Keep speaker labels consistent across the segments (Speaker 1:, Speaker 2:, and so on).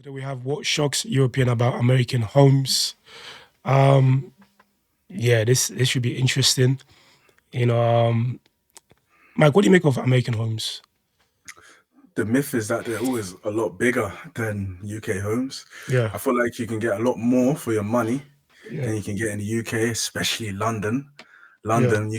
Speaker 1: Today we have what shocks European about American homes. Um, yeah, this should be interesting. You know, Mike, what do you make of American homes?
Speaker 2: The myth is that they're always a lot bigger than UK homes.
Speaker 1: Yeah,
Speaker 2: I feel like you can get a lot more for your money
Speaker 1: yeah,
Speaker 2: than you can get in the UK, especially London.
Speaker 1: yeah.
Speaker 2: London,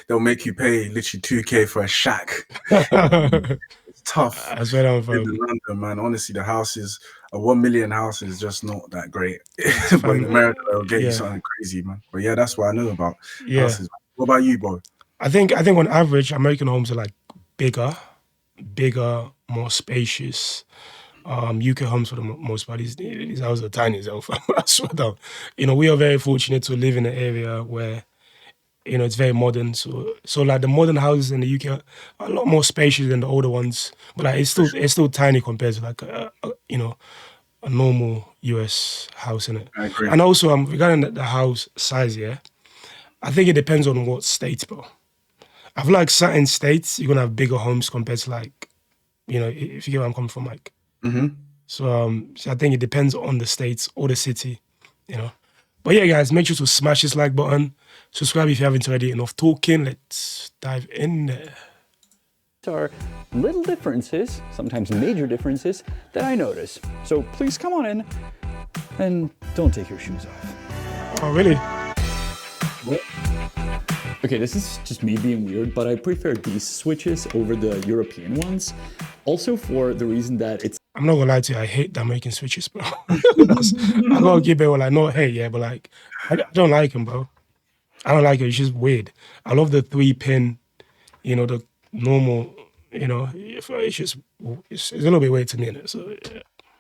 Speaker 2: they'll make you pay literally 2K for a shack. It's tough
Speaker 1: That's where I'm
Speaker 2: in
Speaker 1: from.
Speaker 2: London, man. Honestly, a 1 million house is just not that great. But in
Speaker 1: Fam,
Speaker 2: America, they'll get you
Speaker 1: yeah,
Speaker 2: something crazy, man. But yeah, that's what I know about
Speaker 1: yeah.
Speaker 2: houses. What about you, bro?
Speaker 1: I think on average, American homes are like bigger, more spacious. UK homes for the most part, these houses are tiny as hell. Fam. I swear down. We are very fortunate to live in an area where it's very modern. So like the modern houses in the UK are a lot more spacious than the older ones, but like
Speaker 2: For sure.
Speaker 1: it's still tiny compared to like a normal US house in it.
Speaker 2: I agree.
Speaker 1: And also regarding the house size, yeah, I think it depends on what state, bro. I feel like certain states you're gonna have bigger homes compared to like if you get where I'm coming from, like.
Speaker 2: Hmm.
Speaker 1: So I think it depends on the states or the city, you know. But yeah, guys, make sure to smash this like button. Subscribe if you haven't already. Enough talking. Let's dive in there.
Speaker 3: Are little differences, sometimes major differences, that I notice. So please come on in and don't take your shoes off.
Speaker 1: Oh, really?
Speaker 3: Okay, this is just me being weird, but I prefer these switches over the European ones. Also for the reason that it's
Speaker 1: I'm not gonna lie to you. I hate the American switches, bro. I gotta keep it like no hate, yeah, but like I don't like them, bro. I don't like it. It's just weird. I love the 3-pin, the normal, it's a little bit weird to me, innit? So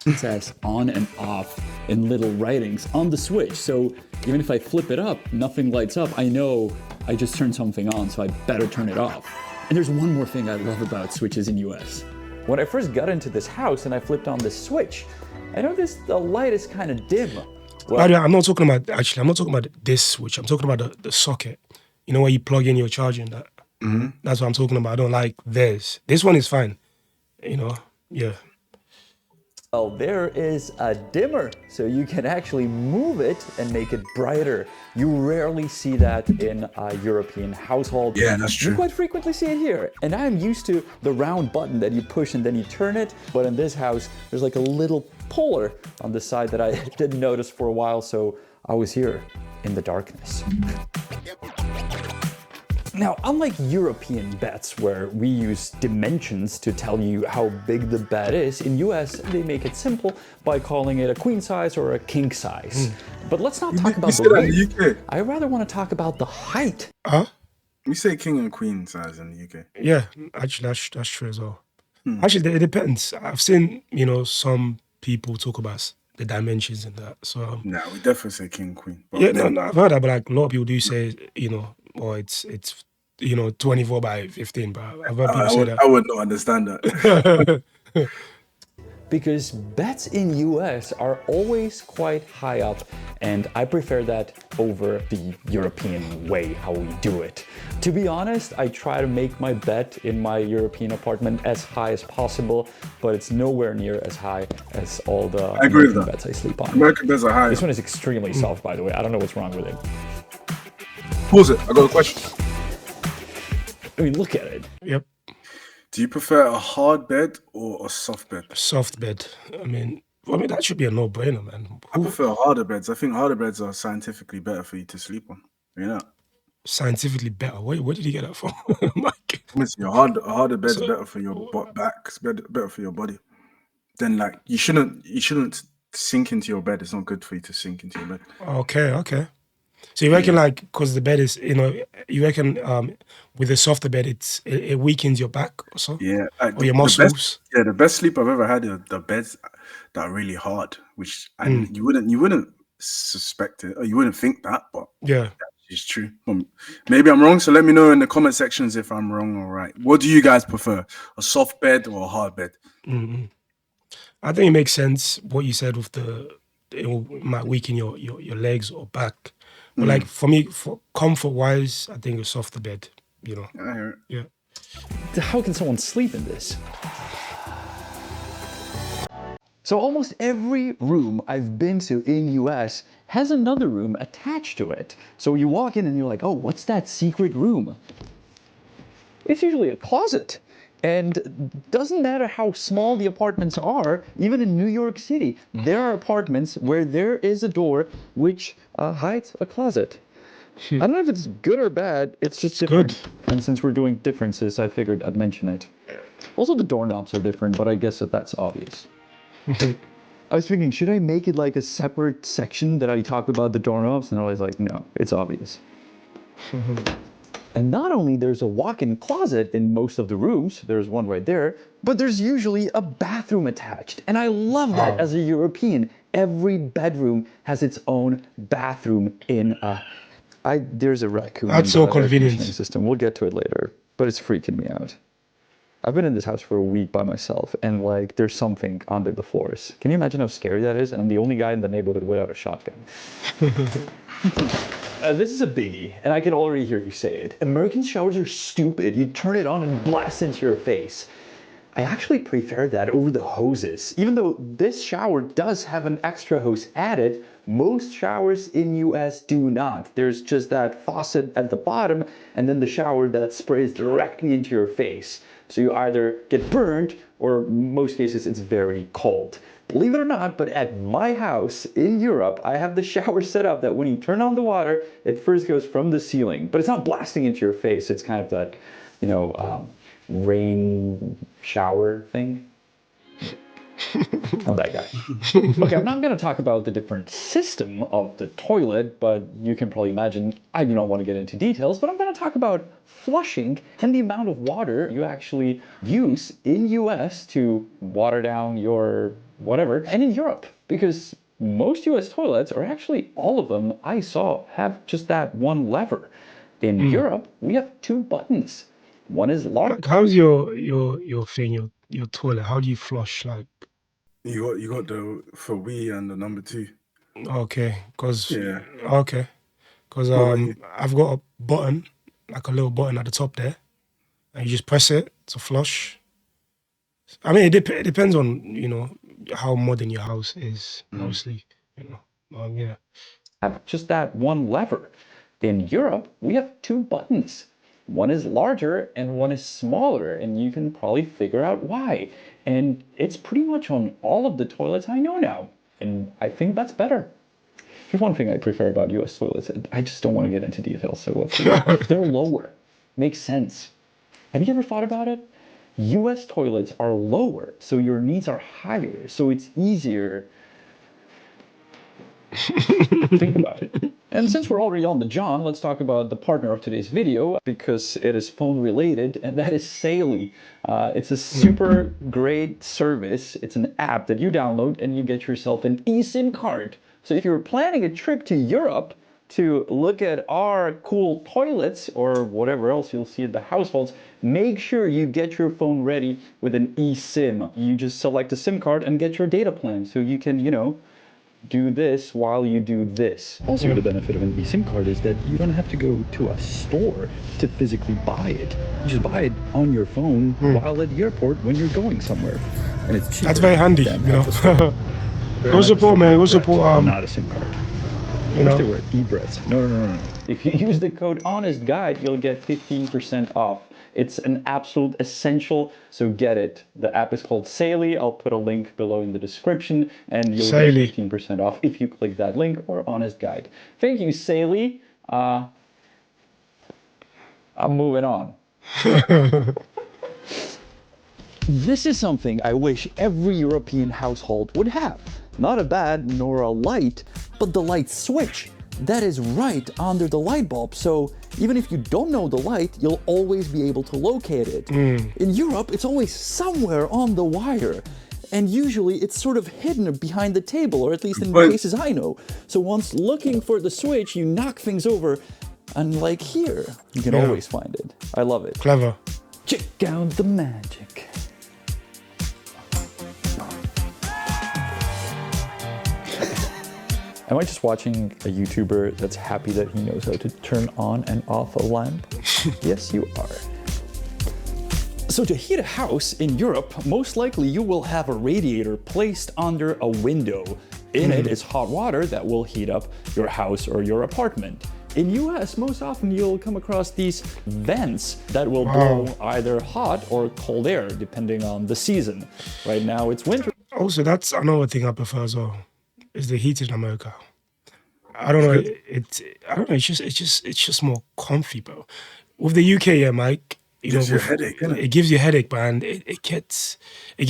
Speaker 1: yeah.
Speaker 3: says on and off in little writings on the switch. So even if I flip it up, nothing lights up. I know I just turned something on, so I better turn it off. And there's one more thing I love about switches in US. When I first got into this house and I flipped on this switch, I noticed the light is kind of dim.
Speaker 1: By the way, I'm not talking about this switch. I'm talking about the socket. You know where you plug in your charger and that.
Speaker 2: Hmm.
Speaker 1: That's what I'm talking about. I don't like this. This one is fine. Yeah.
Speaker 3: Well, there is a dimmer, so you can actually move it and make it brighter. You rarely see that in a European household.
Speaker 2: Yeah, that's true.
Speaker 3: You quite frequently see it here. And I'm used to the round button that you push and then you turn it. But in this house, there's like a little puller on the side that I didn't notice for a while, so I was here in the darkness. Now, unlike European beds where we use dimensions to tell you how big the bed is, in US they make it simple by calling it a queen size or a king size. But let's not talk about
Speaker 2: say
Speaker 3: the
Speaker 2: that in
Speaker 3: weight.
Speaker 2: the UK.
Speaker 3: I rather want to talk about the height.
Speaker 1: Huh?
Speaker 2: We say king and queen size in the UK.
Speaker 1: Yeah. Actually, that's true as well.
Speaker 2: Hmm.
Speaker 1: Actually, it depends. I've seen some people talk about the dimensions and that. So
Speaker 2: Nah, we definitely say king, queen. But
Speaker 1: yeah,
Speaker 2: then,
Speaker 1: no, I've heard that, but like a lot of people do say, or it's 24 by 15. But I've heard people say
Speaker 2: I would not understand that.
Speaker 1: that.
Speaker 3: Because beds in US are always quite high up, and I prefer that over the European way how we do it. To be honest, I try to make my bed in my European apartment as high as possible, but it's nowhere near as high as all the
Speaker 2: I agree with
Speaker 3: American
Speaker 2: that.
Speaker 3: beds I sleep on.
Speaker 2: American beds are high.
Speaker 3: This one is extremely soft, by the way. I don't know what's wrong with it.
Speaker 2: Pause it. I got a question.
Speaker 3: I mean, look at it.
Speaker 1: Yep.
Speaker 2: Do you prefer a hard bed or a soft bed?
Speaker 1: Soft bed. I mean, that should be a no-brainer, man.
Speaker 2: I prefer harder beds. I think harder beds are scientifically better for you to sleep on. You know,
Speaker 1: Scientifically better. Where did you get that from, Mike?
Speaker 2: honestly, a harder bed's
Speaker 1: So-
Speaker 2: better for your back. It's better for your body. Then like you shouldn't sink into your bed. It's not good for you to sink into your bed.
Speaker 1: Okay. So you reckon like because the bed is you reckon with a softer bed it weakens your back or so?
Speaker 2: Yeah,
Speaker 1: Or your muscles?
Speaker 2: The best sleep I've ever had are the beds that are really hard, which and you wouldn't suspect it or you wouldn't think that, but
Speaker 1: Yeah.
Speaker 2: it's true. Maybe I'm wrong, so let me know in the comment sections if I'm wrong or right. What do you guys prefer, a soft bed or a hard bed?
Speaker 1: hmm I think it makes sense what you said with it might weaken your legs or back. But like for me, for comfort wise, I think a softer bed,
Speaker 2: I hear it.
Speaker 1: Yeah.
Speaker 3: How can someone sleep in this? So almost every room I've been to in US has another room attached to it. So you walk in and you're like, oh, what's that secret room? It's usually a closet. And doesn't matter how small the apartments are, even in New York City, there are apartments where there is a door which hides a closet. I don't know if it's good or bad, it's just different.
Speaker 1: Good.
Speaker 3: And since we're doing differences, I figured I'd mention it. Also, the doorknobs are different, but I guess that's obvious. I was thinking, should I make it like a separate section that I talk about the doorknobs? And I was like, no, it's obvious. And not only there's a walk-in closet in most of the rooms, there's one right there, but there's usually a bathroom attached. And I love that as a European. Every bedroom has its own bathroom in a... There's a raccoon
Speaker 1: That's
Speaker 3: in
Speaker 1: so
Speaker 3: the air
Speaker 1: convenient.
Speaker 3: conditioning system. We'll get to it later, but it's freaking me out. I've been in this house for a week by myself, and like there's something under the floors. Can you imagine how scary that is? And I'm the only guy in the neighborhood without a shotgun. This is a biggie, and I can already hear you say it. American showers are stupid. You turn it on and blast into your face. I actually prefer that over the hoses. Even though this shower does have an extra hose added, most showers in US do not. There's just that faucet at the bottom, and then the shower that sprays directly into your face. So you either get burned, or in most cases it's very cold. Believe it or not, but at my house in Europe, I have the shower set up that when you turn on the water, it first goes from the ceiling. But it's not blasting into your face. It's kind of that, you know, rain shower thing. I'm that guy. Okay, I'm not going to talk about the different system of the toilet, but you can probably imagine I do not want to get into details, but I'm going to talk about flushing and the amount of water you actually use in US to water down your whatever, and in Europe, because most US toilets, or actually all of them I saw, have just that one lever. In Europe, we have two buttons. One is large.
Speaker 1: Like, how's your thing, your toilet? How do you flush? Like,
Speaker 2: You got the for we and the number 2.
Speaker 1: okay, because
Speaker 2: Yeah.
Speaker 1: because
Speaker 2: What about you?
Speaker 1: I've got a button, like a little button at the top there, and you just press it to flush. I mean, it depends on, you know, how modern your house is, mostly, you know. Yeah.
Speaker 3: Have just that one lever. In Europe, we have two buttons. One is larger and one is smaller, and you can probably figure out why. And it's pretty much on all of the toilets I know now, and I think that's better. Here's one thing I prefer about US toilets. I just don't want to get into details, so let's see. They're lower. Makes sense. Have you ever thought about it? US toilets are lower, so your needs are higher, so it's easier. Think about it. And since we're already on the John, let's talk about the partner of today's video, because it is phone related, and that is Saily. It's a super great service. It's an app that you download and you get yourself an eSIM card. So if you're planning a trip to Europe to look at our cool toilets or whatever else you'll see at the households, make sure you get your phone ready with an eSIM. You just select a SIM card and get your data plan so you can, you know, do this while you do this. Also, the benefit of an eSIM card is that you don't have to go to a store to physically buy it. You just buy it on your phone while at the airport when you're going somewhere. And it's cheaper.
Speaker 1: That's very handy, you know. Go support, man. Go support.
Speaker 3: Not a SIM card.
Speaker 1: You know.
Speaker 3: They were BRITS. No. If you use the code HONESTGUIDE, you'll get 15% off. It's an absolute essential, so get it. The app is called Saily. I'll put a link below in the description, and you'll get 15% off if you click that link, or Honest Guide. Thank you, Saily. I'm moving on. This is something I wish every European household would have. Not a bad nor a light, but the light switch. That is right under the light bulb, so even if you don't know the light, you'll always be able to locate it. In Europe, it's always somewhere on the wire, and usually it's sort of hidden behind the table, or at least in the cases I know. So once looking for the switch, you knock things over, and like here, you can always find it. I love it.
Speaker 1: Clever.
Speaker 3: Check out the magic. Am I just watching a YouTuber that's happy that he knows how to turn on and off a lamp? Yes, you are. So to heat a house in Europe, most likely you will have a radiator placed under a window. In it is hot water that will heat up your house or your apartment. In US, most often you'll come across these vents that will blow either hot or cold air, depending on the season. Right now it's winter.
Speaker 1: Also, that's another thing I prefer as well, is the heat in America. I don't know, I don't know, it's just more comfy, bro. With the UK, yeah, Mike, you know,
Speaker 2: Gives you a headache, innit?
Speaker 1: it gives you a headache, man. It gets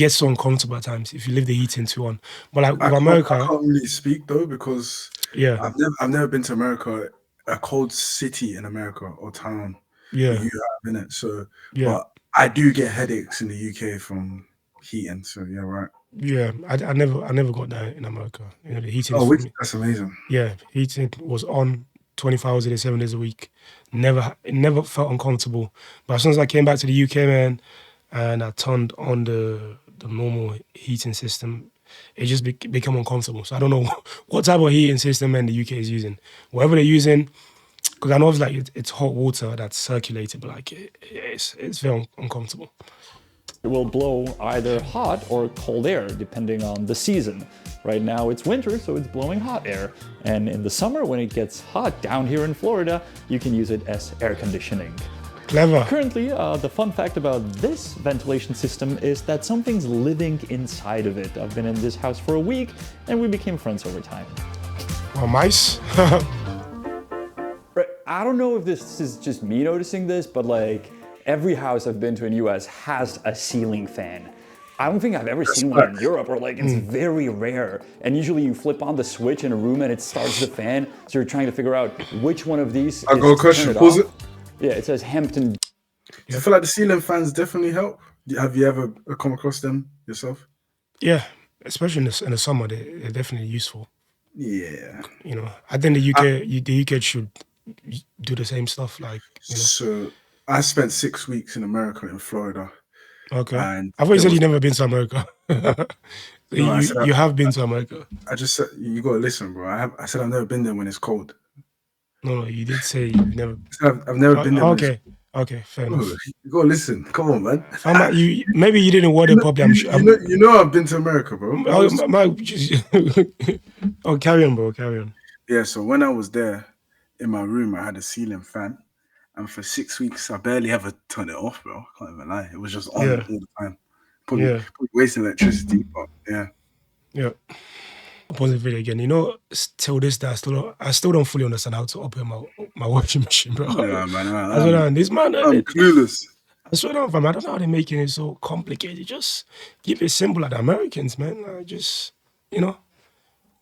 Speaker 1: so uncomfortable at times if you leave the heating too on. But like with America,
Speaker 2: I can't really speak though, because
Speaker 1: yeah,
Speaker 2: I've never been to America, a cold city in America or town.
Speaker 1: yeah,
Speaker 2: But you have, innit? So,
Speaker 1: yeah,
Speaker 2: but I do get headaches in the UK from heating. So yeah, right.
Speaker 1: yeah. I never got that in America. You know, the heating
Speaker 2: Oh,
Speaker 1: for me.
Speaker 2: that's amazing.
Speaker 1: Yeah, heating was on 24 hours a day, 7 days a week. It never felt uncomfortable. But as soon as I came back to the UK, man, and I turned on the normal heating system, it just became uncomfortable. So I don't know what type of heating system man the UK is using. Whatever they're using, because I know it's like it's hot water that's circulated, but like it's very uncomfortable.
Speaker 3: It will blow either hot or cold air, depending on the season. Right now it's winter, so it's blowing hot air. And in the summer, when it gets hot down here in Florida, you can use it as air conditioning.
Speaker 1: Clever.
Speaker 3: Currently, the fun fact about this ventilation system is that something's living inside of it. I've been in this house for a week, and we became friends over time.
Speaker 1: Well, mice.
Speaker 3: Right, I don't know if this is just me noticing this, but like every house I've been to in US has a ceiling fan. I don't think I've ever seen one in Europe, or like it's very rare. And usually you flip on the switch in a room and it starts the fan. So you're trying to figure out which one of these.
Speaker 2: I got a question. Pause it.
Speaker 3: Yeah, it says Hampton.
Speaker 2: Do you feel like the ceiling fans definitely help? Have you ever come across them yourself?
Speaker 1: Yeah, especially in the summer, they're definitely useful.
Speaker 2: Yeah.
Speaker 1: You know, I think the UK should do the same stuff. Like, you know.
Speaker 2: So I spent 6 weeks in America, in Florida.
Speaker 1: Okay.
Speaker 2: And
Speaker 1: I thought you said you've never been to America.
Speaker 2: No,
Speaker 1: you have been to America.
Speaker 2: I just said, you gotta listen, bro. I said I've never been there when it's cold.
Speaker 1: No, you did say you've never.
Speaker 2: I've never been there.
Speaker 1: Okay, fair enough.
Speaker 2: You gotta listen. Come on, man.
Speaker 1: Maybe you didn't word it properly. I'm sure.
Speaker 2: You know I've been to America, bro.
Speaker 1: Carry on, bro. Carry on.
Speaker 2: Yeah, so when I was there, in my room, I had a ceiling fan. And for 6 weeks, I barely ever turned it off, bro. I can't even lie. It was just on all the time. Probably wasting electricity, but yeah.
Speaker 1: Yeah. Pause the video again. You know, till this day, I still don't fully understand how to open my washing machine, bro.
Speaker 2: Yeah, man.
Speaker 1: I'm
Speaker 2: clueless.
Speaker 1: I swear down, fam. I don't know how they're making it so complicated. Just keep it simple like the Americans, man. Just, you know,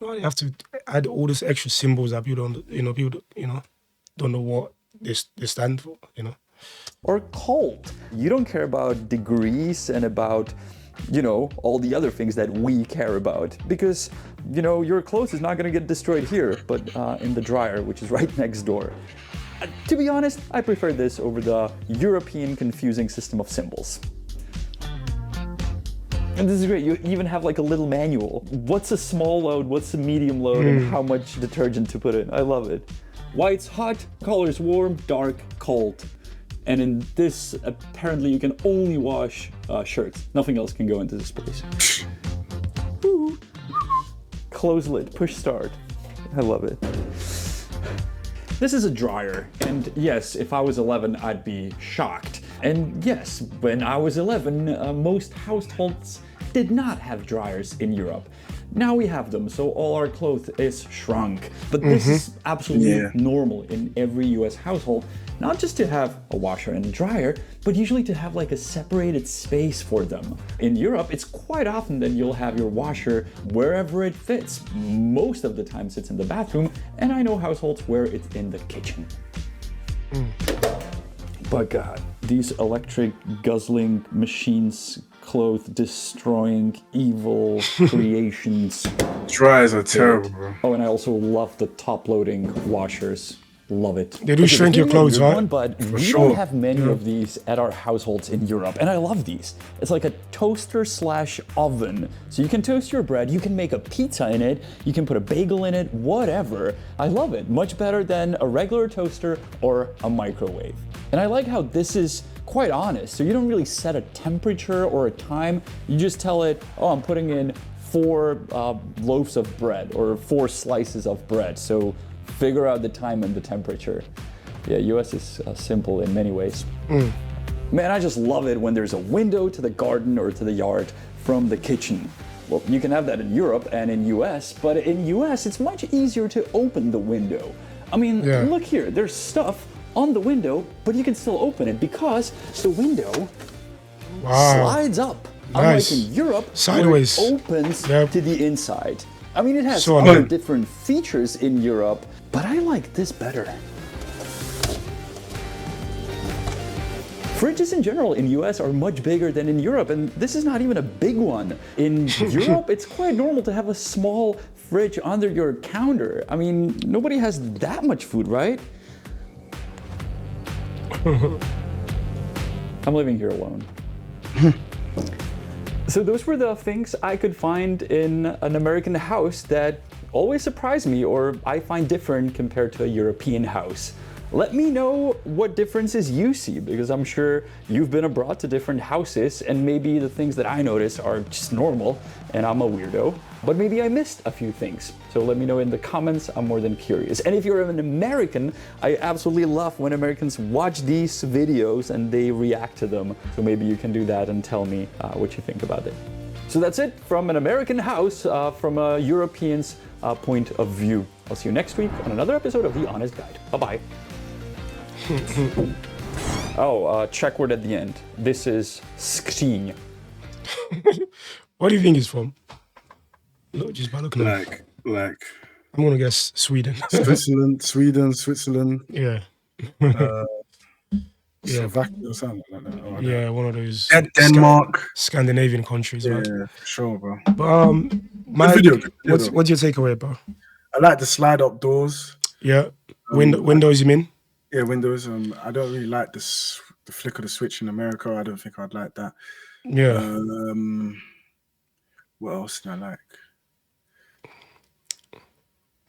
Speaker 1: you have to add all these extra symbols that people don't know what they stand for, you know.
Speaker 3: Or cold. You don't care about degrees and about, you know, all the other things that we care about, because, you know, your clothes is not going to get destroyed here, but in the dryer, which is right next door. To be honest, I prefer this over the European confusing system of symbols. And this is great. You even have like a little manual. What's a small load, what's a medium load, and how much detergent to put in. I love it. White's hot, color's warm, dark, cold. And in this, apparently you can only wash shirts. Nothing else can go into this place. Ooh. Close lid, push start. I love it. This is a dryer, and yes, if I was 11, I'd be shocked. And yes, when I was 11, most households did not have dryers in Europe. Now we have them, so all our clothes is shrunk. But this is absolutely normal in every US household, not just to have a washer and a dryer, but usually to have like a separated space for them. In Europe, it's quite often that you'll have your washer wherever it fits. Most of the times it's in the bathroom, and I know households where it's in the kitchen. But God, these electric guzzling machines, clothes destroying evil creations.
Speaker 2: Dryers are terrible, bro.
Speaker 3: Oh, and I also love the top loading washers. Love it.
Speaker 1: They do shrink your clothes, right?
Speaker 3: But we don't have many of these at our households in Europe, and I love these. It's like a toaster / oven. So you can toast your bread, you can make a pizza in it, you can put a bagel in it, whatever. I love it. Much better than a regular toaster or a microwave. And I like how this is quite honest. So you don't really set a temperature or a time. You just tell it, oh, I'm putting in 4 loaves of bread or 4 slices of bread. So figure out the time and the temperature. Yeah, US is simple in many ways. Man, I just love it when there's a window to the garden or to the yard from the kitchen. Well, you can have that in Europe and in US, but in US it's much easier to open the window. I mean, look here, there's stuff on the window, but you can still open it because the window slides up. Unlike in Europe,
Speaker 1: sideways,
Speaker 3: where it opens to the inside. I mean, it has
Speaker 1: so
Speaker 3: other different features in Europe, but I like this better. Fridges in general in US are much bigger than in Europe, and this is not even a big one. In Europe, it's quite normal to have a small fridge under your counter. I mean, nobody has that much food, right? I'm living here alone. So those were the things I could find in an American house that always surprise me or I find different compared to a European house. Let me know what differences you see, because I'm sure you've been abroad to different houses and maybe the things that I notice are just normal and I'm a weirdo, but maybe I missed a few things. So let me know in the comments, I'm more than curious. And if you're an American, I absolutely love when Americans watch these videos and they react to them. So maybe you can do that and tell me what you think about it. So that's it from an American house, from a European's point of view. I'll see you next week on another episode of The Honest Guide. Bye-bye. Check word at the end. This is skrzyń.
Speaker 1: What do you think it's from? Look, just by looking at it.
Speaker 2: Like.
Speaker 1: I'm gonna guess Sweden.
Speaker 2: Switzerland.
Speaker 1: Yeah.
Speaker 2: Slovakia or something like that. Oh,
Speaker 1: yeah, one of those.
Speaker 2: Denmark.
Speaker 1: Scandinavian countries, right?
Speaker 2: Yeah, for sure, bro.
Speaker 1: But Mike, what's your takeaway, bro?
Speaker 2: I like the slide up doors.
Speaker 1: Yeah. Windows, you mean?
Speaker 2: Yeah, Windows. I don't really like the flick of the switch in America. I don't think I'd like that.
Speaker 1: Yeah.
Speaker 2: What else do I like?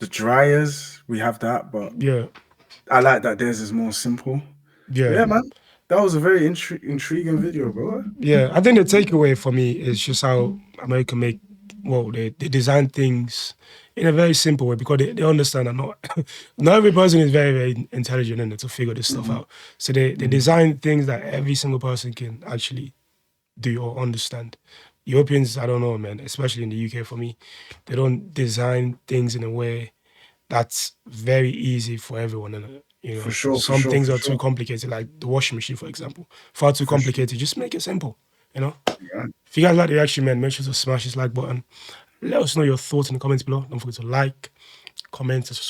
Speaker 2: The dryers, we have that, but I like that theirs is more simple. Yeah, man. That was a very intriguing video, bro.
Speaker 1: Yeah, I think the takeaway for me is just how America they design things in a very simple way because they understand that not every person is very, very intelligent in it to figure this stuff out. So they design things that every single person can actually do or understand. Europeans, I don't know, man, especially in the UK for me, they don't design things in a way that's very easy for everyone. And you know, some things are too complicated, like the washing machine, for example. Far too complicated. Just make it simple, you know? Yeah. If you guys like the reaction, man, make sure to smash this like button. Let us know your thoughts in the comments below. Don't forget to like, comment, and subscribe.